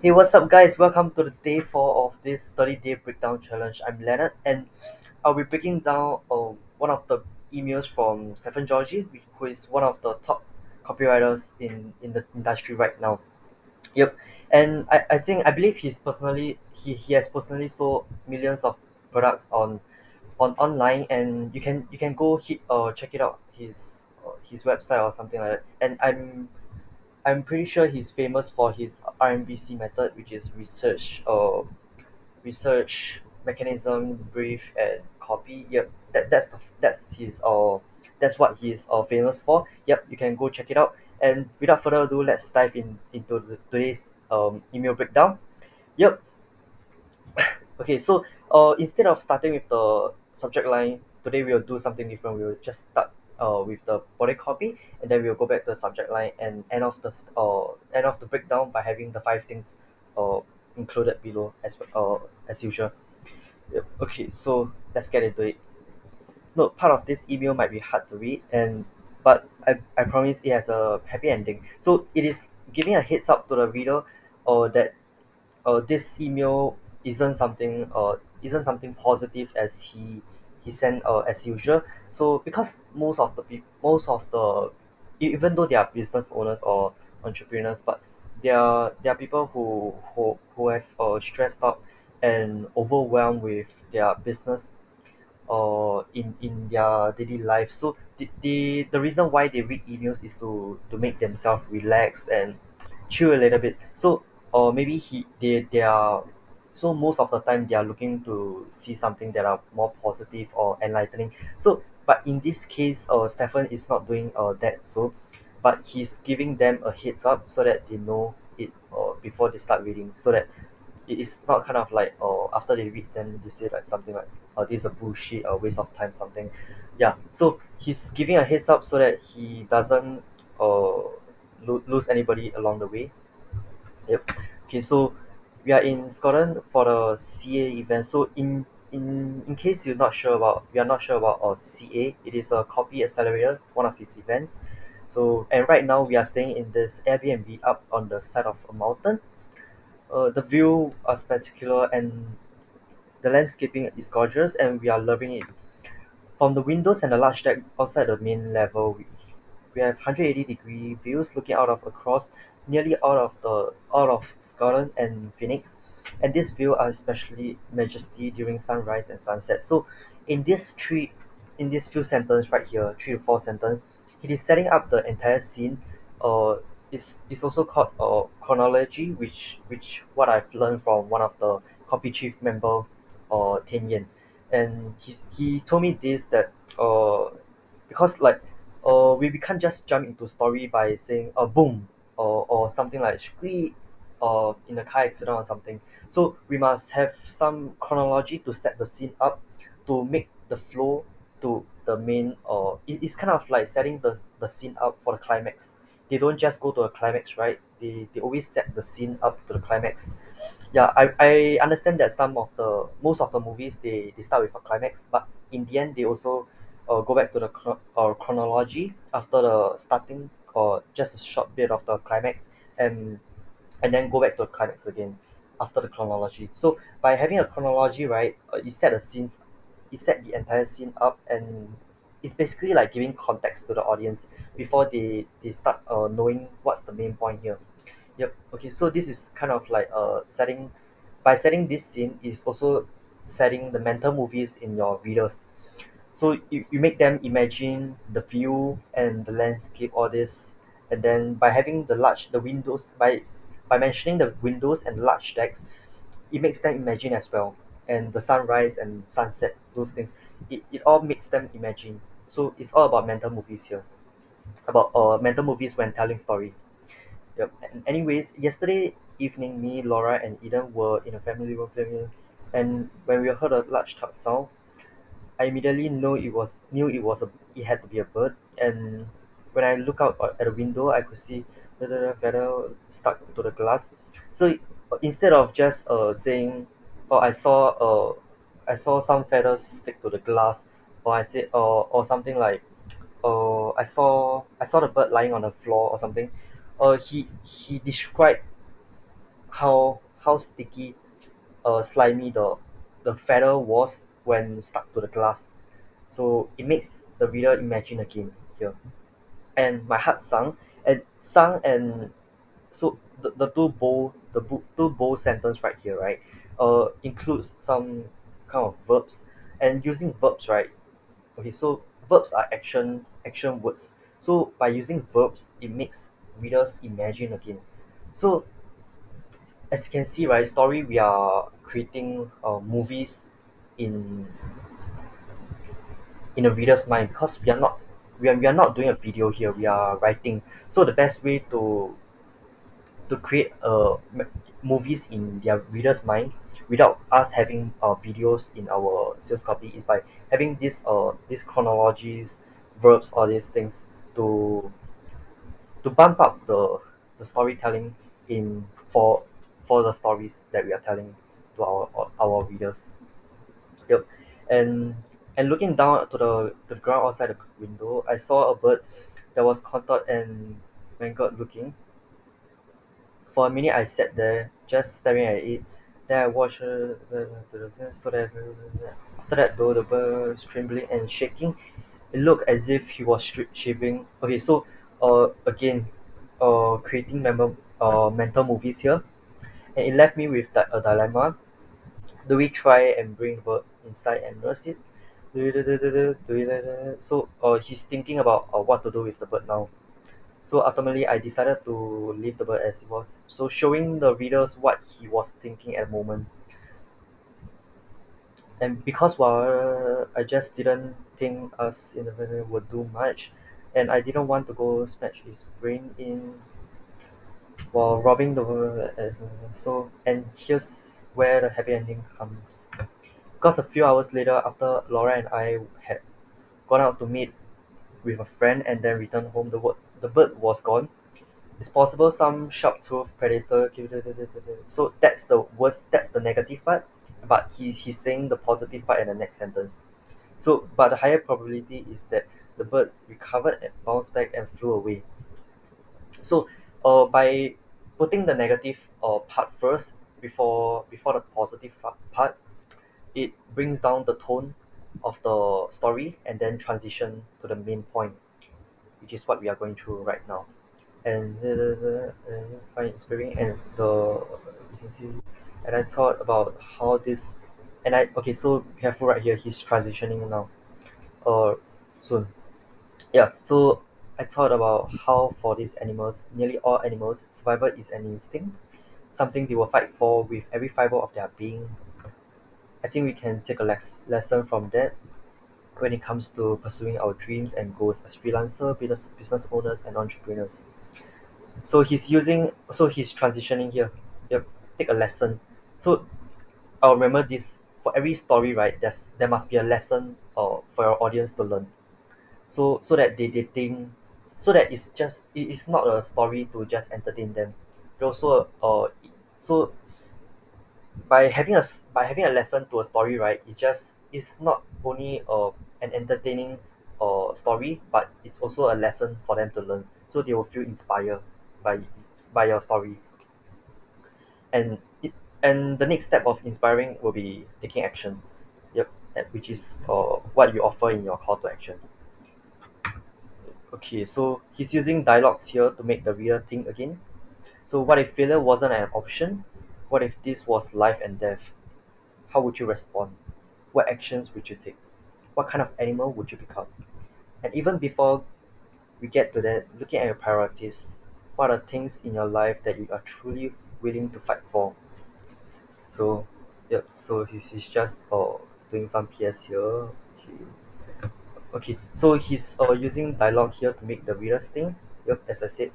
Hey, what's up, guys? Welcome to the day four of this 30-day breakdown challenge. I'm Leonard, and I'll be breaking down one of the emails from Stefan Georgi, who is one of the top copywriters in the industry right now. Yep, and I believe he has personally sold millions of products on online, and you can go check it out his website or something like that. And I'm pretty sure he's famous for his RMBC method, which is research mechanism, brief, and copy. Yep, that's what he's famous for. Yep, you can go check it out. And without further ado, let's dive into today's email breakdown. Yep. Okay, so instead of starting with the subject line, today we'll do something different. We'll just start with the body copy, and then we'll go back to the subject line and end off the breakdown by having the five things uh, included below as usual. Yep. Okay, so let's get into it. Note, part of this email might be hard to read, but I promise it has a happy ending. So it is giving a heads up to the reader that this email isn't something positive as he sent as usual. So because most of the even though they are business owners or entrepreneurs, but they are people who have stressed out and overwhelmed with their business in their daily life. So the reason why they read emails is to make themselves relax and chill a little bit. So or maybe they are so most of the time they are looking to see something that are more positive or enlightening. So but in this case, Stefan is not doing that. So but he's giving them a heads up so that they know it before they start reading, so that it is not kind of like after they read then they say like something like this is a bullshit a waste of time something. Yeah, so he's giving a heads up so that he doesn't uh lose anybody along the way. Yep. Okay, so we are in Scotland for the CA event. So in case you are not sure about CA, it is a copy accelerator, one of his events. So and right now we are staying in this Airbnb up on the side of a mountain. The view are spectacular and the landscaping is gorgeous, and we are loving it. From the windows and the large deck outside the main level, we have 180-degree views looking out of across nearly out of Scotland and Phoenix. And this view are especially majesty during sunrise and sunset. So in in this few sentence right here, 3 to 4 sentence, it is setting up the entire scene. Uh, is also called chronology, which what I've learned from one of the copy chief member, Tian Yan, and he told me this that uh because like we can't just jump into story by saying boom or something like squeak or in a car accident or something. So we must have some chronology to set the scene up to make the flow to the main it's kind of like setting the scene up for the climax. They don't just go to a climax, right? They always set the scene up to the climax. Yeah, I understand that most of the movies they start with a climax, but in the end they also go back to the chronology after the starting or just a short bit of the climax, and and then go back to the climax again after the chronology. So by having a chronology, right, it set the entire scene up, and it's basically like giving context to the audience before they start knowing what's the main point here. Yep. Okay. So this is kind of like setting by setting this scene is also setting the mental movies in your readers. So you make them imagine the view and the landscape, all this, and then by having the windows by mentioning the windows and large decks, it makes them imagine as well, and the sunrise and sunset, those things, it all makes them imagine. So it's all about mental movies here, about mental movies when telling story. Yep. And anyways, yesterday evening, me, Laura, and Eden were in a family room playing, and when we heard a large thud sound, I immediately knew it had to be a bird. And when I look out at the window, I could see the feather stuck to the glass. So instead of just saying, "Oh, I saw some feathers stick to the glass," or I said, or something like, "Oh, I saw the bird lying on the floor," or something. He described how sticky slimy the feather was when stuck to the glass. So it makes the reader imagine again here. And my heart sung and so the two bold sentence right here, right, includes some kind of verbs. And using verbs, right, okay, so verbs are action words. So by using verbs, it makes readers imagine again. So as you can see, right, story, we are creating movies in a reader's mind, because we are not doing a video here, we are writing. So the best way to create movies in their reader's mind without us having videos in our sales copy is by having these chronologies, verbs, all these things to bump up the storytelling in for the stories that we are telling to our readers. Yep. And looking down to the ground outside the window, I saw a bird that was contorted and mangled looking. For a minute, I sat there, just staring at it. Then I watched so that after that, though, the bird was trembling and shaking. It looked as if he was shivering. Okay, so again, creating mental movies here, and it left me with a dilemma. Do we try and bring the bird inside and nurse it? So he's thinking about what to do with the bird now. So ultimately, I decided to leave the bird as it was. So showing the readers what he was thinking at the moment. And because while I just didn't think us in the video would do much, and I didn't want to go smash his brain in while robbing the bird. So, and here's where the happy ending comes. Because a few hours later, after Laura and I had gone out to meet with a friend and then returned home, the bird was gone. It's possible some sharp-toothed predator. So that's the worst. That's the negative part. But he's saying the positive part in the next sentence. So, but the higher probability is that the bird recovered and bounced back and flew away. So, by putting the negative part first before the positive part, it brings down the tone of the story and then transition to the main point, which is what we are going through right now. And find inspiring and the efficiency. And I thought about how this, and I okay. So careful right here. He's transitioning now. Soon. Yeah. So I thought about how for these animals, nearly all animals, survival is an instinct, something they will fight for with every fiber of their being. I think we can take a lesson from that when it comes to pursuing our dreams and goals as freelancer, business owners, and entrepreneurs. So he's transitioning here. Yep. Take a lesson. So I'll remember this for every story, right? There must be a lesson for your audience to learn. So that they think, so that it is not a story to just entertain them. It also so by having a lesson to a story, right? It's not only an entertaining story, but it's also a lesson for them to learn. So they will feel inspired by your story. And the next step of inspiring will be taking action. Yep. Which is what you offer in your call to action. Okay, so he's using dialogues here to make the reader think again. So what if failure wasn't an option? What if this was life and death? How would you respond? What actions would you take? What kind of animal would you become? And even before we get to that, looking at your priorities, what are things in your life that you are truly willing to fight for? So, yep. So he's just doing some PS here. Okay. Okay. So he's using dialogue here to make the readers think. Yep. As I said.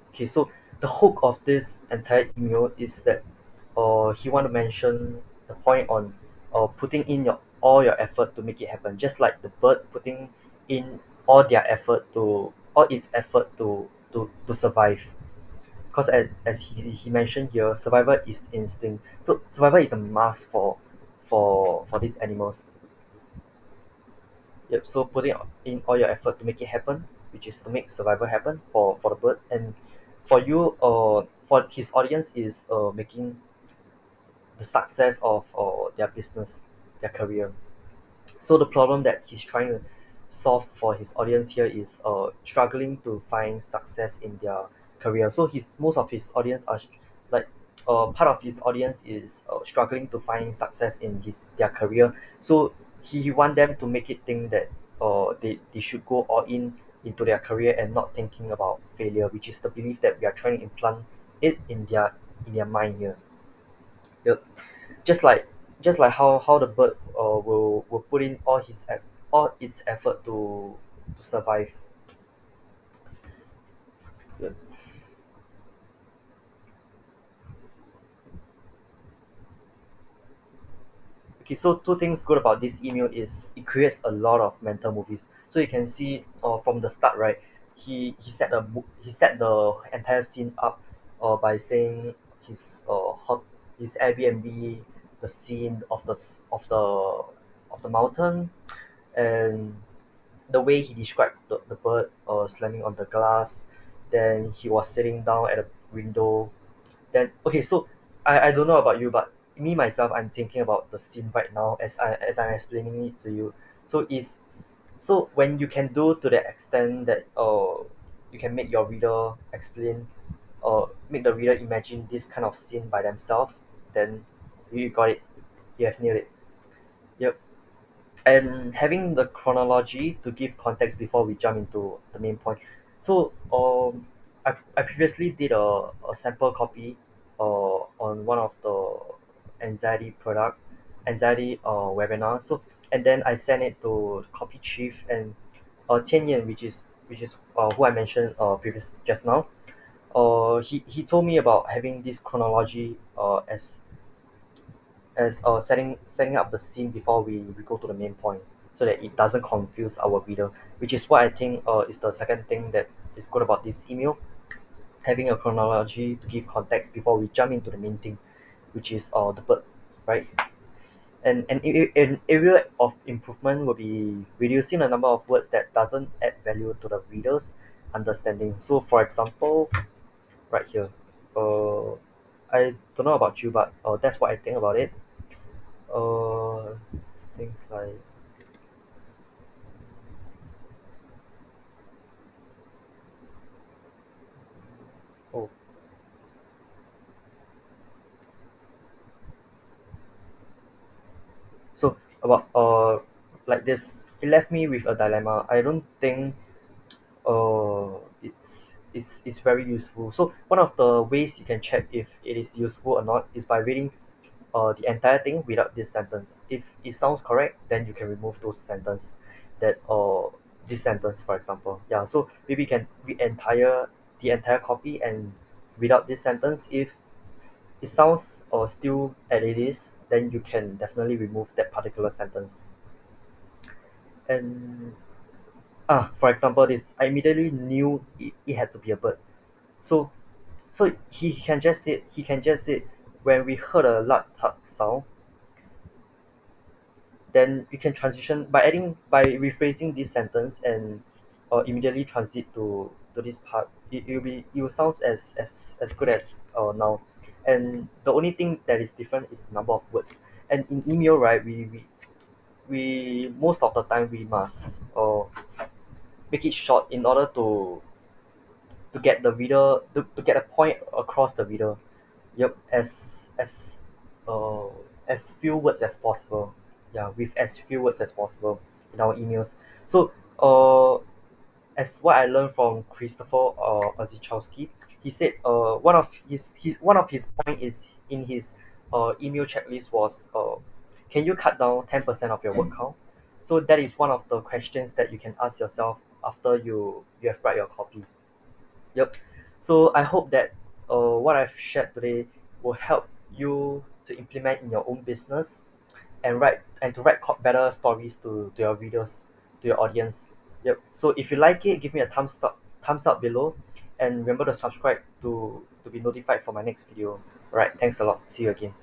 Okay. So the hook of this entire email is that he want to mention the point on putting in all your effort to make it happen, just like the bird putting in all its effort to survive. Because as he mentioned here, survival is instinct. So survival is a must for these animals. Yep. So putting in all your effort to make it happen, which is to make survival happen for the bird. And for you, for his audience is making the success of their business, their career. So the problem that he's trying to solve for his audience here is struggling to find success in their career. So his most of his audience are like part of his audience is struggling to find success in his their career. So he want them to make it think that they should go all in into their career and not thinking about failure, which is the belief that we are trying to implant it in their mind here. Yep. just like just like how the bird will put in all its effort to survive. Yeah. Okay, so two things good about this email is it creates a lot of mental movies. So you can see from the start, right? He set the entire scene up by saying his his Airbnb, the scene of the mountain, and the way he described the bird slamming on the glass. Then he was sitting down at a window. Then okay, so I don't know about you, but me myself, I'm thinking about the scene right now as I'm explaining it to you. So is so when you can do to the extent that you can make your reader explain make the reader imagine this kind of scene by themselves, then you got it. You have nailed it. Yep. And having the chronology to give context before we jump into the main point. So I previously did a sample copy on one of the anxiety product anxiety webinar. So and then I sent it to copy chief and Tian Yan, which is who I mentioned previous just now. He told me about having this chronology as setting up the scene before we go to the main point so that it doesn't confuse our reader, which is what I think is the second thing that is good about this email, having a chronology to give context before we jump into the main thing, which is the bird, right? And an area of improvement will be reducing the number of words that doesn't add value to the reader's understanding. So for example, right here, uh, I don't know about you, but that's what I think about it. uh Things like oh so about like this, it left me with a dilemma. I don't think it's very useful. So one of the ways you can check if it is useful or not is by reading the entire thing without this sentence. If it sounds correct, then you can remove those sentence that this sentence, for example. Yeah, so maybe you can read the entire copy and without this sentence. If it sounds still as it is, then you can definitely remove that particular sentence. And for example, this I immediately knew it had to be a bird. So he can just say when we heard a loud thud sound, then you can transition by adding by rephrasing this sentence and immediately transit to this part. It will sound as good as now. And the only thing that is different is the number of words. And in email, right, we most of the time we must make it short in order to get the reader to get a point across the reader. Yep, uh as few words as possible. Yeah, with as few words as possible in our emails. So as what I learned from Christopher Ozichowski, he said one of his point is in his email checklist was can you cut down 10% of your word count? So that is one of the questions that you can ask yourself after you have write your copy. Yep. So I hope that what I've shared today will help you to implement in your own business and to write better stories to your readers, to your audience. Yep. So if you like it, give me a thumbs up below, and remember to subscribe to be notified for my next video. Alright, thanks a lot. See you again.